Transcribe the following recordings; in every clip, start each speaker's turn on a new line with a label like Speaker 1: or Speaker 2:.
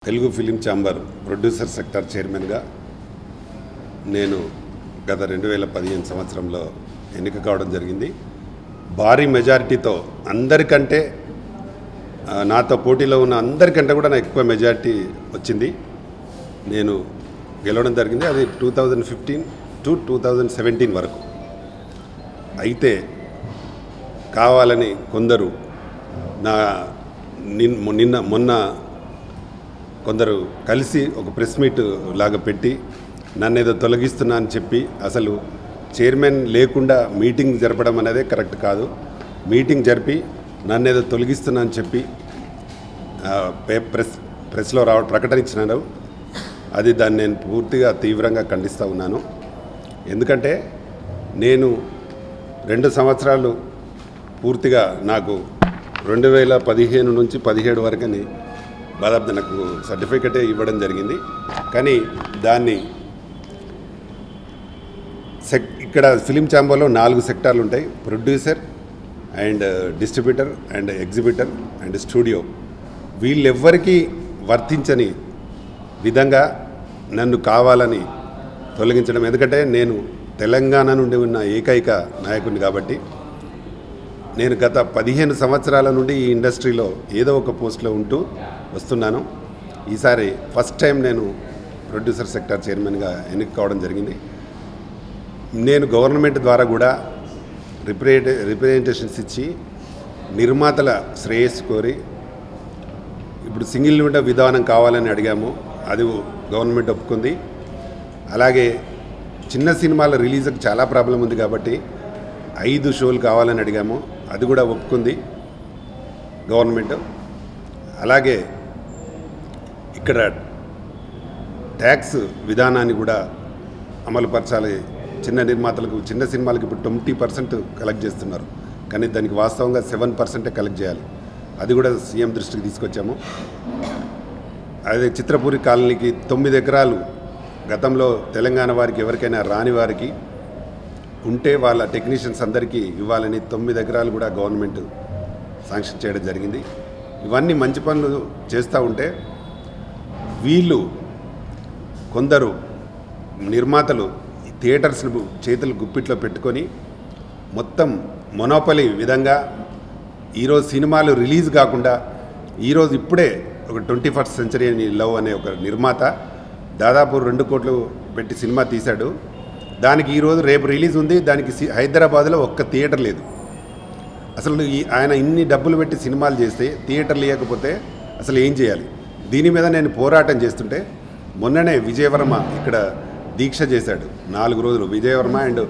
Speaker 1: Telugu film chamber producer sector చైర్మన్గా నేను గత 2015 సంవత్సరంలో ఎన్నిక కావడం జరిగింది. భారీ మెజారిటీతో అందరికంటే నాతో పోటీలో ఉన్న అందరికంటే కూడా నాకు ఎక్కువ మెజారిటీ వచ్చింది. నేను గెలవడం జరిగింది. అది 2015 to 2017 వరకు. అయితే కావాలని కొందరు మొన్న కొందరు కలిసి ఒక ప్రెస్ మీట్ లాగా పెట్టి నన్ను ఏదో తొలగిస్తున్నా అని చెప్పి, అసలు చైర్మన్ లేకుండా మీటింగ్ జరపడం అనేది కరెక్ట్ కాదు. మీటింగ్ జరిపి నన్ను ఏదో తొలగిస్తున్నా అని చెప్పి ప్రెస్లో ప్రకటించినారు. దాన్ని నేను పూర్తిగా తీవ్రంగా ఖండిస్తూ ఉన్నాను. ఎందుకంటే నేను 2 సంవత్సరాలు పూర్తిగా నాకు 2015 నుంచి 17 వరకని దాదాపు నాకు సర్టిఫికెటే ఇవ్వడం జరిగింది. కానీ దాన్ని ఇక్కడ ఫిలిం ఛాంబర్లో 4 సెక్టార్లు ఉంటాయి: producer and distributor and exhibitor and studio. వీళ్ళెవ్వరికీ వర్తించని విధంగా నన్ను కావాలని తొలగించడం. ఎందుకంటే నేను తెలంగాణ నుండి ఉన్న ఏకైక నాయకుడిని కాబట్టి. నేను గత 15 సంవత్సరాల నుండి ఈ ఇండస్ట్రీలో ఏదో ఒక పోస్ట్లో ఉంటూ వస్తున్నాను. ఈసారి ఫస్ట్ టైం నేను ప్రొడ్యూసర్ సెక్టార్ చైర్మన్గా ఎన్నిక కావడం జరిగింది. నేను గవర్నమెంట్ ద్వారా కూడా రిప్రజెంటేషన్స్ ఇచ్చి నిర్మాతల శ్రేయస్సు కోరి ఇప్పుడు సింగిల్ విండో విధానం కావాలని అడిగాము. అది గవర్నమెంట్ ఒప్పుకుంది. అలాగే చిన్న సినిమాల రిలీజ్కి చాలా ప్రాబ్లం ఉంది కాబట్టి 5 షోలు కావాలని అడిగాము. అది కూడా ఒప్పుకుంది గవర్నమెంట్. అలాగే ఇక్కడ ట్యాక్స్ విధానాన్ని కూడా అమలుపరచాలి. చిన్న నిర్మాతలకు, చిన్న సినిమాలకు ఇప్పుడు 20% కలెక్ట్ చేస్తున్నారు, కానీ దానికి వాస్తవంగా 7% కలెక్ట్ చేయాలి. అది కూడా సీఎం దృష్టికి తీసుకొచ్చాము. అదే చిత్రపూరి కాలనీకి 9 ఎకరాలు గతంలో తెలంగాణ వారికి ఎవరికైనా రాని వారికి ఉంటే వాళ్ళ టెక్నీషియన్స్ అందరికీ ఇవ్వాలని 9 ఎకరాలు కూడా గవర్నమెంట్ శాంక్షన్ చేయడం జరిగింది. ఇవన్నీ మంచి పనులు చేస్తూ ఉంటే వీళ్ళు కొందరు నిర్మాతలు థియేటర్స్ను చేతులు గుప్పిట్లో పెట్టుకొని మొత్తం మొనోపలి విధంగా ఈరోజు సినిమాలు రిలీజ్ కాకుండా, ఈరోజు ఇప్పుడే ఒక 21st సెంచరీ లవ్ అనే ఒక నిర్మాత దాదాపు 2 కోట్లు పెట్టి సినిమా తీశాడు. దానికి ఈరోజు రేపు రిలీజ్ ఉంది. దానికి హైదరాబాద్లో ఒక్క థియేటర్ లేదు. అసలు ఆయన ఇన్ని డబ్బులు పెట్టి సినిమాలు చేస్తే థియేటర్లు ఇవ్వకపోతే అసలు ఏం చేయాలి? దీని మీద నేను పోరాటం చేస్తుంటే మొన్ననే విజయవర్మ ఇక్కడ దీక్ష చేశాడు 4 రోజులు. విజయవర్మ అండ్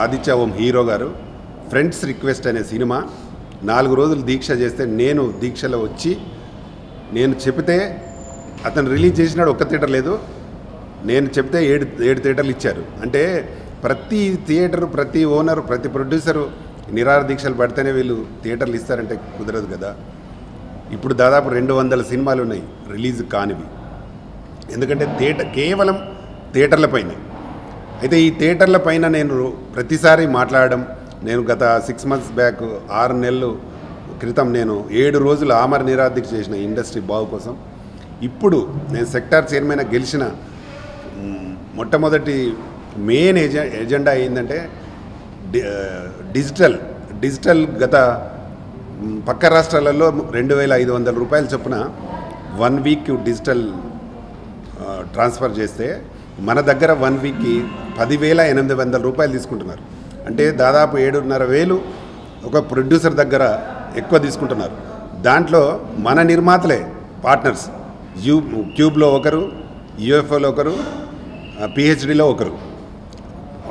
Speaker 1: ఆదిత్య ఓం హీరో గారు ఫ్రెండ్స్ రిక్వెస్ట్ అనే సినిమా 4 రోజులు దీక్ష చేస్తే నేను దీక్షలో వచ్చి నేను చెబితే అతను రిలీజ్ చేసినాడు. ఒక్క థియేటర్ లేదు. నేను చెప్తే 7 థియేటర్లు ఇచ్చారు. అంటే ప్రతి థియేటర్, ప్రతి ఓనరు, ప్రతి ప్రొడ్యూసరు నిరాహార దీక్షలు పడితేనే వీళ్ళు థియేటర్లు ఇస్తారంటే కుదరదు కదా. ఇప్పుడు దాదాపు 200 సినిమాలు ఉన్నాయి రిలీజ్ కానివి. ఎందుకంటే కేవలం థియేటర్లపైనే. అయితే ఈ థియేటర్లపైన నేను ప్రతిసారి మాట్లాడడం, నేను గత 6 months బ్యాక్ 6 నెలలు క్రితం నేను 7 రోజులు ఆమర నిరాహార దీక్ష చేసిన ఇండస్ట్రీ బాగు కోసం. ఇప్పుడు నేను సెక్టార్ చైర్మన్ గెలిచిన మొట్టమొదటి మెయిన్ ఎజెండా ఏంటంటే డిజిటల్ గత పక్క రాష్ట్రాలలో 2,500 రూపాయల చొప్పున 1 వీక్ డిజిటల్ ట్రాన్స్ఫర్ చేస్తే మన దగ్గర 1 వీక్కి 10,800 రూపాయలు తీసుకుంటున్నారు. అంటే దాదాపు 7,500 ఒక ప్రొడ్యూసర్ దగ్గర ఎక్కువ తీసుకుంటున్నారు. దాంట్లో మన నిర్మాతలే పార్ట్నర్స్. క్యూబ్లో ఒకరు, యూఎఫ్ఓలో ఒకరు, పిహెచ్డిలో ఒకరు.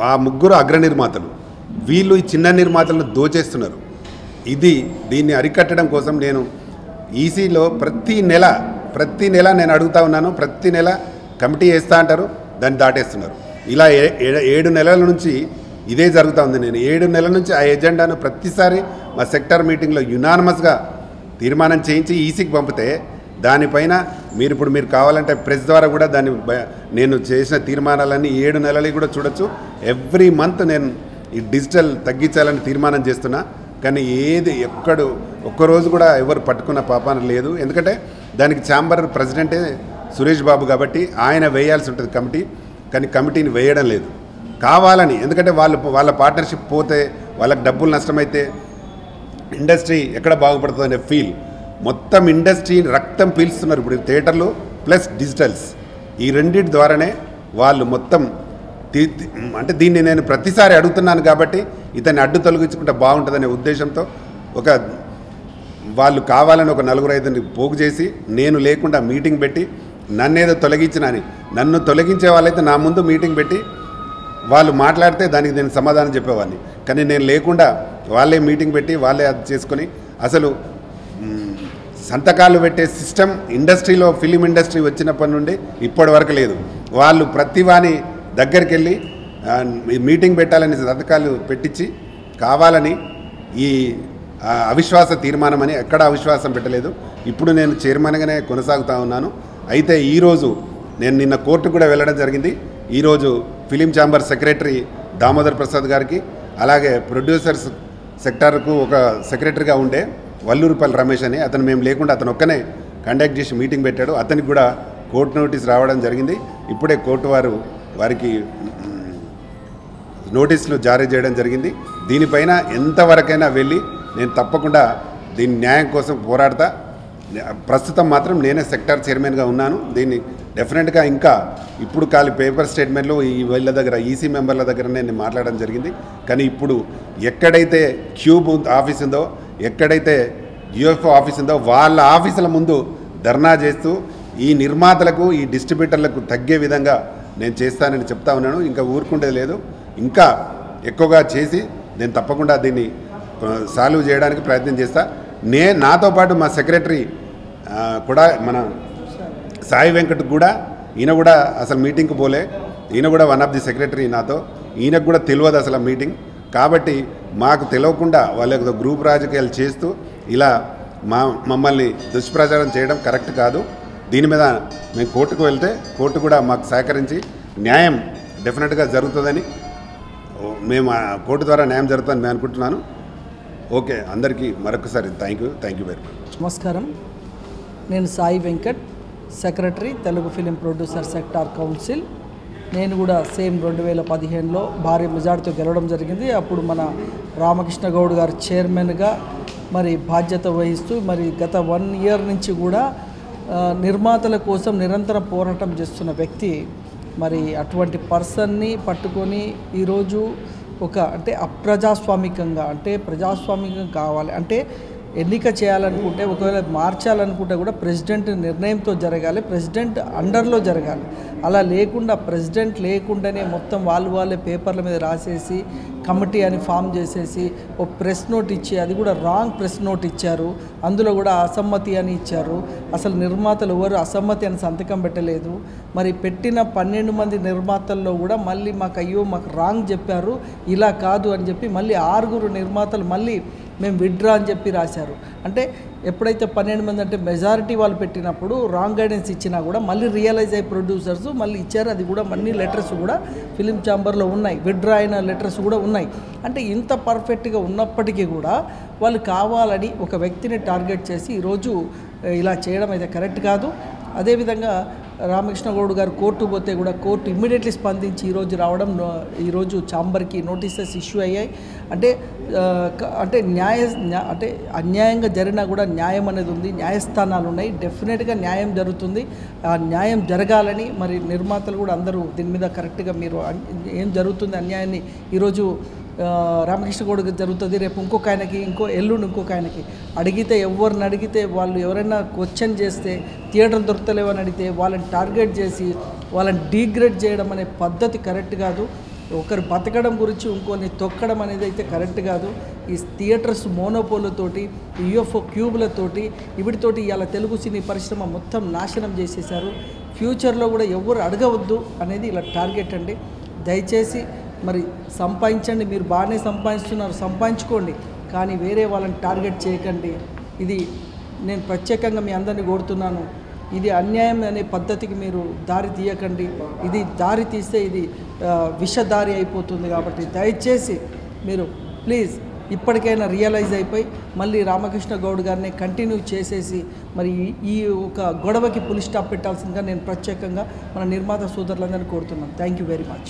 Speaker 1: ఆ 3 అగ్ర నిర్మాతలు. వీళ్ళు ఈ చిన్న నిర్మాతలను దోచేస్తున్నారు. దీన్ని అరికట్టడం కోసం నేను ఈసీలో ప్రతి నెల నేను అడుగుతా ఉన్నాను. ప్రతి నెల కమిటీ వేస్తా అంటారు, దాన్ని దాటేస్తున్నారు. ఇలా 7 నెలల నుంచి ఇదే జరుగుతూ ఉంది. నేను 7 నెలల నుంచి ఆ ఎజెండాను ప్రతిసారి మా సెక్టార్ మీటింగ్లో యునానిమస్గా తీర్మానం చేయించి ఈసీకి పంపితే దానిపైన మీరు కావాలంటే ప్రెస్ ద్వారా కూడా నేను చేసిన తీర్మానాలన్నీ 7 నెలలు కూడా చూడొచ్చు. ఎవ్రీ మంత్ నేను ఈ డిజిటల్ తగ్గించాలని తీర్మానం చేస్తున్నా. కానీ ఒక్కరోజు కూడా ఎవరు పట్టుకున్న పాపాన లేదు. ఎందుకంటే దానికి ఛాంబర్ ప్రెసిడెంటే సురేష్ బాబు కాబట్టి ఆయన వేయాల్సి ఉంటుంది కమిటీ, కానీ కమిటీని వేయడం లేదు కావాలని. ఎందుకంటే వాళ్ళ పార్ట్నర్షిప్ పోతే వాళ్ళకి డబ్బులు నష్టమైతే ఇండస్ట్రీ ఎక్కడ బాగుపడుతుందనే ఫీల్, మొత్తం ఇండస్ట్రీ రక్తం పీల్స్తున్నారు ఇప్పుడు థియేటర్లు ప్లస్ డిజిటల్స్, ఈ రెండింటి ద్వారానే వాళ్ళు మొత్తం అంటే దీన్ని నేను ప్రతిసారి అడుగుతున్నాను కాబట్టి ఇతన్ని అడ్డు తొలగించుకుంటే బాగుంటుందనే ఉద్దేశంతో వాళ్ళు కావాలని ఒక 4-5 పోగు చేసి నేను లేకుండా మీటింగ్ పెట్టి నన్నేదో తొలగించినని, నన్ను తొలగించే వాళ్ళైతే నా ముందు మీటింగ్ పెట్టి వాళ్ళు మాట్లాడితే దానికి నేను సమాధానం చెప్పేవాడిని. కానీ నేను లేకుండా వాళ్ళే మీటింగ్ పెట్టి వాళ్ళే అది చేసుకొని అసలు సంతకాలు పెట్టే సిస్టమ్ ఇండస్ట్రీలో ఫిలిం ఇండస్ట్రీ వచ్చినప్పటి నుండి ఇప్పటి వరకు లేదు. వాళ్ళు ప్రతి వాని దగ్గరికి వెళ్ళి మీటింగ్ పెట్టాలని సంతకాలు పెట్టించి కావాలని ఈ అవిశ్వాస తీర్మానం అని ఎక్కడ అవిశ్వాసం పెట్టలేదు. ఇప్పుడు నేను చైర్మన్గానే కొనసాగుతూ ఉన్నాను. అయితే ఈరోజు నేను నిన్న కోర్టు కూడా వెళ్ళడం జరిగింది. ఈరోజు film chamber secretary Damodar Prasad గారికి, అలాగే ప్రొడ్యూసర్స్ సెక్టార్కు ఒక సెక్రటరీగా ఉండే వల్లూరుపల్లి రమేష్ అని అతను మేము లేకుండా అతను ఒక్కనే కండక్ట్ చేసి మీటింగ్ పెట్టాడు. అతనికి కూడా కోర్టు నోటీస్ రావడం జరిగింది. ఇప్పుడే కోర్టు వారికి నోటీసులు జారీ చేయడం జరిగింది. దీనిపైన ఎంతవరకైనా వెళ్ళి నేను తప్పకుండా దీని న్యాయం కోసం పోరాడతా. ప్రస్తుతం మాత్రం నేనే సెక్టార్ చైర్మన్గా ఉన్నాను. దీన్ని డెఫినెట్గా ఇంకా ఇప్పుడు పేపర్ స్టేట్మెంట్లో వీళ్ళ దగ్గర ఈసీ మెంబర్ల దగ్గర నేను మాట్లాడడం జరిగింది. కానీ ఇప్పుడు ఎక్కడైతే క్యూబ్ ఆఫీస్ ఉందో, ఎక్కడైతే యూఎఫ్ఓ ఆఫీస్ ఉందో వాళ్ళ ఆఫీసుల ముందు ధర్నా చేస్తూ ఈ నిర్మాతలకు ఈ డిస్ట్రిబ్యూటర్లకు తగ్గే విధంగా నేను చేస్తానని చెప్తా ఉన్నాను. ఇంకా ఊరుకుండేది లేదు, ఇంకా ఎక్కువగా చేసి నేను తప్పకుండా దీన్ని సాల్వ్ చేయడానికి ప్రయత్నం చేస్తా. నాతో పాటు మా సెక్రటరీ కూడా మన సాయి వెంకట్ కూడా, ఈయన కూడా అసలు మీటింగ్కి పోలే, ఈయన కూడా వన్ ఆఫ్ ది సెక్రటరీ నాతో, ఈయనకు కూడా తెలియదు అసలు మీటింగ్. కాబట్టి మాకు తెలియకుండా వాళ్ళ గ్రూప్ రాజకీయాలు చేస్తూ ఇలా మమ్మల్ని దుష్ప్రచారం చేయడం కరెక్ట్ కాదు. దీని మీద మేము కోర్టుకు వెళ్తే కోర్టు కూడా మాకు సహకరించి న్యాయం డెఫినెట్గా జరుగుతుందని మేము కోర్టు ద్వారా న్యాయం జరుగుతుందని నేను అనుకుంటున్నాను. ఓకే, అందరికీ మరొకసారి థ్యాంక్ యూ వెరీ మచ్.
Speaker 2: నమస్కారం, నేను Sai Venkat, secretary Telugu film producer sector council. నేను కూడా సేమ్ 2015లో భారీ మెజార్టీతో గెలవడం జరిగింది. అప్పుడు మన రామకృష్ణ గౌడ్ గారు చైర్మన్గా మరి బాధ్యత వహిస్తూ మరి గత 1 year నుంచి కూడా నిర్మాతల కోసం నిరంతరం పోరాటం చేస్తున్న వ్యక్తి. మరి అటువంటి పర్సన్ని పట్టుకొని ఈరోజు అంటే అప్రజాస్వామికంగా, అంటే ప్రజాస్వామికంగా కావాలి అంటే ఎన్నిక చేయాలనుకుంటే, ఒకవేళ మార్చాలనుకుంటే కూడా ప్రెసిడెంట్ నిర్ణయంతో జరగాలి, ప్రెసిడెంట్ అండర్లో జరగాలి. అలా లేకుండా ప్రెసిడెంట్ లేకుండానే మొత్తం వాళ్ళే పేపర్ల మీద రాసేసి కమిటీ అని ఫామ్ చేసేసి ఓ ప్రెస్ నోట్ ఇచ్చి, అది కూడా రాంగ్ ప్రెస్ నోట్ ఇచ్చారు. అందులో కూడా అసమ్మతి అని ఇచ్చారు. అసలు నిర్మాతలు ఎవరు అసమ్మతి అని సంతకం పెట్టలేదు. మరి పెట్టిన 12 మంది నిర్మాతల్లో కూడా మళ్ళీ మాకు రాంగ్ చెప్పారు, ఇలా కాదు అని చెప్పి మళ్ళీ 6 నిర్మాతలు మళ్ళీ మేము విత్డ్రా అని చెప్పి రాశారు. అంటే ఎప్పుడైతే 12 మంది అంటే మెజారిటీ వాళ్ళు పెట్టినప్పుడు రాంగ్ గైడెన్స్ ఇచ్చినా కూడా మళ్ళీ రియలైజ్ అయ్యే ప్రొడ్యూసర్స్ మళ్ళీ ఇచ్చారు. అది కూడా అన్ని లెటర్స్ కూడా ఫిలిం ఛాంబర్లో ఉన్నాయి, విత్డ్రా అయిన లెటర్స్ కూడా ఉన్నాయి. అంటే ఇంత పర్ఫెక్ట్గా ఉన్నప్పటికీ కూడా వాళ్ళు కావాలని ఒక వ్యక్తిని టార్గెట్ చేసి ఈరోజు ఇలా చేయడం అయితే కరెక్ట్ కాదు. అదేవిధంగా రామకృష్ణ గౌడ్ గారు కోర్టు పోతే కూడా కోర్టు ఇమ్మీడియట్లీ స్పందించి ఈరోజు ఛాంబర్కి నోటీసెస్ ఇష్యూ అయ్యాయి. అంటే అంటే అన్యాయంగా జరిగినా కూడా న్యాయం అనేది ఉంది, న్యాయస్థానాలు ఉన్నాయి, డెఫినెట్గా న్యాయం జరుగుతుంది. ఆ న్యాయం జరగాలని మరి నిర్మాతలు కూడా అందరూ దీని మీద కరెక్ట్గా మీరు ఏం జరుగుతుంది అన్యాయాన్ని ఈరోజు రామకృష్ణ గౌడ్కి జరుగుతుంది, రేపు ఇంకొక ఆయనకి, ఎల్లుండి ఇంకొక ఆయనకి అడిగితే, ఎవరిని అడిగితే వాళ్ళు ఎవరైనా క్వశ్చన్ చేస్తే థియేటర్లు దొరుకుతలేవని అడిగితే వాళ్ళని టార్గెట్ చేసి వాళ్ళని డీగ్రేడ్ చేయడం అనే పద్ధతి కరెక్ట్ కాదు. ఒకరు బతకడం గురించి ఇంకొని తొక్కడం అనేది అయితే కరెక్ట్ కాదు. ఈ థియేటర్స్ మోనోపోలతోటి, యూఎఫ్ఓ క్యూబ్లతోటి, వీటితోటి ఇలా తెలుగు సినీ పరిశ్రమ మొత్తం నాశనం చేసేశారు. ఫ్యూచర్లో కూడా ఎవరు అడగవద్దు అనేది ఇలా టార్గెట్ అండి. దయచేసి మరి సంపాదించండి, మీరు బాగానే సంపాదిస్తున్నారు, సంపాదించుకోండి, కానీ వేరే వాళ్ళని టార్గెట్ చేయకండి. ఇది నేను ప్రత్యేకంగా మీ అందరినీ కోరుతున్నాను. ఇది అన్యాయం అనే పద్ధతికి మీరు దారి తీయకండి. ఇది దారి తీస్తే ఇది విషదారి అయిపోతుంది. కాబట్టి దయచేసి మీరు ప్లీజ్ ఇప్పటికైనా రియలైజ్ అయిపోయి మళ్ళీ రామకృష్ణ గౌడ్ గారిని కంటిన్యూ చేసేసి మరి ఈ ఒక గొడవకి పులి స్టాప్ పెట్టాల్సిందిగా నేను ప్రత్యేకంగా మన నిర్మాత సోదరులందరినీ కోరుతున్నాను. Thank you very much.